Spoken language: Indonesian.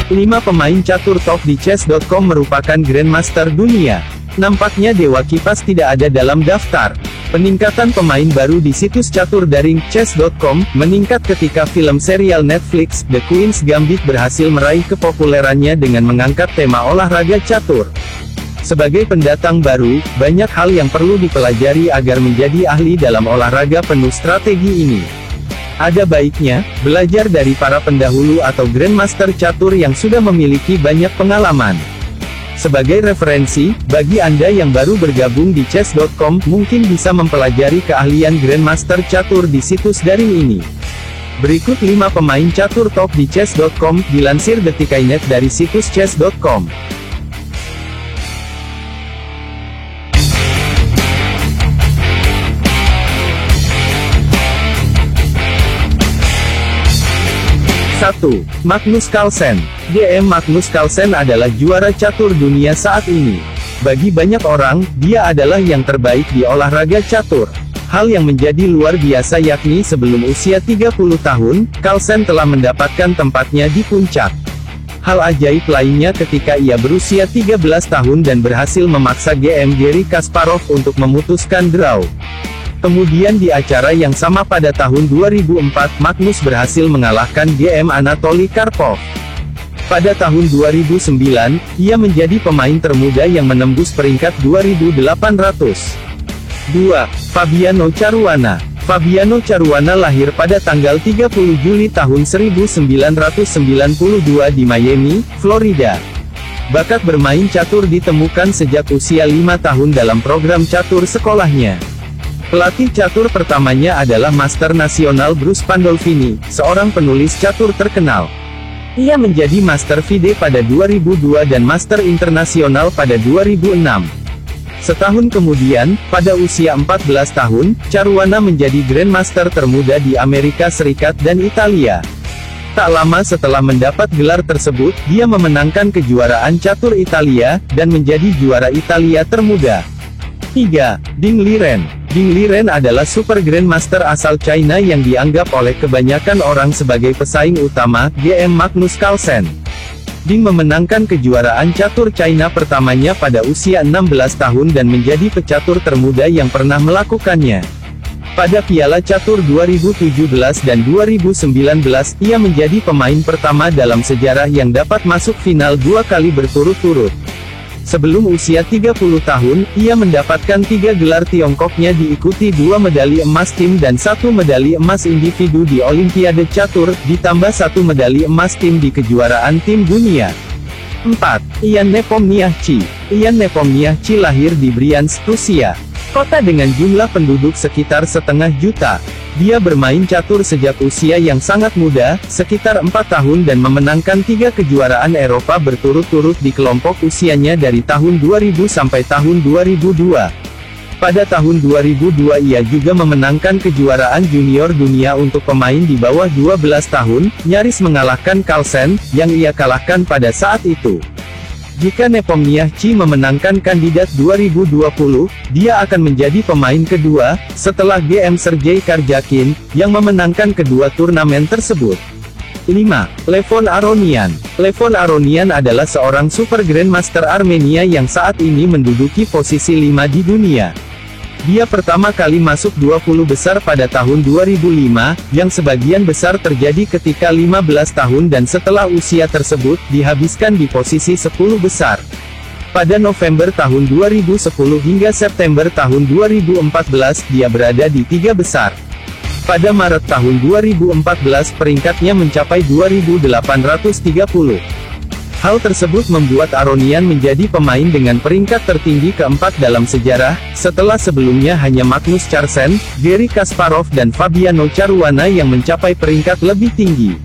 5 pemain catur top di Chess.com merupakan Grandmaster dunia. Nampaknya Dewa Kipas tidak ada dalam daftar. Peningkatan pemain baru di situs catur daring Chess.com meningkat ketika film serial Netflix The Queen's Gambit berhasil meraih kepopulerannya dengan mengangkat tema olahraga catur. Sebagai pendatang baru, banyak hal yang perlu dipelajari agar menjadi ahli dalam olahraga penuh strategi ini. Ada baiknya belajar dari para pendahulu atau Grandmaster catur yang sudah memiliki banyak pengalaman. Sebagai referensi, bagi Anda yang baru bergabung di Chess.com, mungkin bisa mempelajari keahlian Grandmaster catur di situs daring ini. Berikut 5 pemain catur top di Chess.com, dilansir Detikainet dari situs Chess.com. Satu, Magnus Carlsen. GM Magnus Carlsen adalah juara catur dunia saat ini. Bagi banyak orang, dia adalah yang terbaik di olahraga catur. Hal yang menjadi luar biasa yakni sebelum usia 30 tahun, Carlsen telah mendapatkan tempatnya di puncak. Hal ajaib lainnya ketika ia berusia 13 tahun dan berhasil memaksa GM Garry Kasparov untuk memutuskan draw. Kemudian di acara yang sama pada tahun 2004, Magnus berhasil mengalahkan GM Anatoly Karpov. Pada tahun 2009, ia menjadi pemain termuda yang menembus peringkat 2800. 2. Fabiano Caruana. Fabiano Caruana lahir pada tanggal 30 Juli tahun 1992 di Miami, Florida. Bakat bermain catur ditemukan sejak usia 5 tahun dalam program catur sekolahnya. Pelatih catur pertamanya adalah Master Nasional Bruce Pandolfini, seorang penulis catur terkenal. Ia menjadi Master FIDE pada 2002 dan Master Internasional pada 2006. Setahun kemudian, pada usia 14 tahun, Caruana menjadi Grandmaster termuda di Amerika Serikat dan Italia. Tak lama setelah mendapat gelar tersebut, dia memenangkan kejuaraan catur Italia, dan menjadi juara Italia termuda. 3. Ding Liren. Ding Liren adalah Super Grandmaster asal China yang dianggap oleh kebanyakan orang sebagai pesaing utama GM Magnus Carlsen. Ding memenangkan kejuaraan catur China pertamanya pada usia 16 tahun dan menjadi pecatur termuda yang pernah melakukannya. Pada Piala Catur 2017 dan 2019, ia menjadi pemain pertama dalam sejarah yang dapat masuk final 2 kali berturut-turut. Sebelum usia 30 tahun, ia mendapatkan 3 gelar Tiongkoknya diikuti 2 medali emas tim dan 1 medali emas individu di Olimpiade Catur, ditambah 1 medali emas tim di kejuaraan tim dunia. 4. Ian Nepomniachtchi. Ian Nepomniachtchi lahir di Bryansk, Rusia. Kota dengan jumlah penduduk sekitar 500 juta. Dia bermain catur sejak usia yang sangat muda, sekitar 4 tahun dan memenangkan 3 kejuaraan Eropa berturut-turut di kelompok usianya dari tahun 2000 sampai tahun 2002. Pada tahun 2002 ia juga memenangkan kejuaraan junior dunia untuk pemain di bawah 12 tahun, nyaris mengalahkan Carlsen, yang ia kalahkan pada saat itu. Jika Nepomniachtchi memenangkan kandidat 2020, dia akan menjadi pemain kedua, setelah GM Sergei Karjakin, yang memenangkan kedua turnamen tersebut. 5. Levon Aronian. Levon Aronian adalah seorang Super Grandmaster Armenia yang saat ini menduduki posisi 5 di dunia. Dia pertama kali masuk 20 besar pada tahun 2005, yang sebagian besar terjadi ketika 15 tahun dan setelah usia tersebut, dihabiskan di posisi 10 besar. Pada November tahun 2010 hingga September tahun 2014, dia berada di 3 besar. Pada Maret tahun 2014 peringkatnya mencapai 2830. Hal tersebut membuat Aronian menjadi pemain dengan peringkat tertinggi keempat dalam sejarah, setelah sebelumnya hanya Magnus Carlsen, Garry Kasparov dan Fabiano Caruana yang mencapai peringkat lebih tinggi.